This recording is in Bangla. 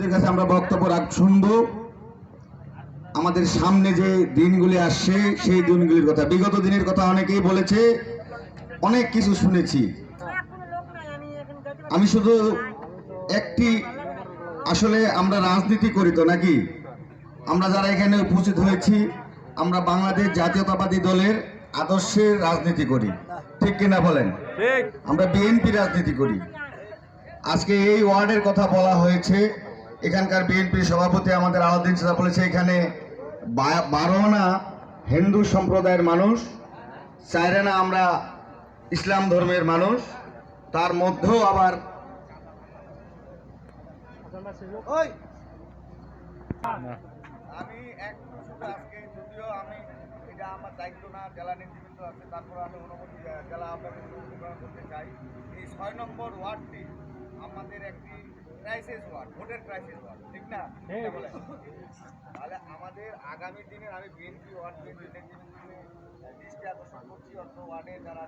হুজুরদের কাছে আমরা বক্তব্য শুনবো আমাদের সামনে যে দিনগুলি আসছে সেই দিনগুলির কথা। বিগত দিনের কথা অনেকেই বলেছে, অনেক কিছু শুনেছি। আমি শুধু একটি, আসলে আমরা রাজনীতি করি তো নাকি? আমরা যারা এখানে উপস্থিত হয়েছি আমরা বাংলাদেশ জাতীয়তাবাদী দলের আদর্শের রাজনীতি করি, ঠিক কিনা বলেন? আমরা বিএনপি রাজনীতি করি। আজকে এই ওয়ার্ডের কথা বলা হয়েছে, এখানকার বিএনপির সভাপতি আমাদের আলাউদ্দিন চাচা বলেছে এখানে 12 আনা হিন্দু সম্প্রদায়ের মানুষ, 4 আনা আমরা ইসলাম ধর্মের মানুষ, তার মধ্যেও আবার আমি একটু শুধু আজকে, যদিও আমি এটা আমার দায়িত্ব না, জেলা নেতৃবৃন্দ আছে, তারপর আমি অনুমতি জেলা আপনাকে অনুমতি করতে চাই। এই 6 নম্বর ওয়ার্ডটি আমাদের একটি ক্রাইসিস ওয়ার্ড, ভোটের ক্রাইসিস ওয়ার্ড, ঠিক না? তাহলে আমাদের আগামী দিনের, আমি বিএনপি ওয়ার্ড নেতৃবৃন্দকে দৃষ্টি আকর্ষণ করছি, অর্থ ওয়ার্ডে যারা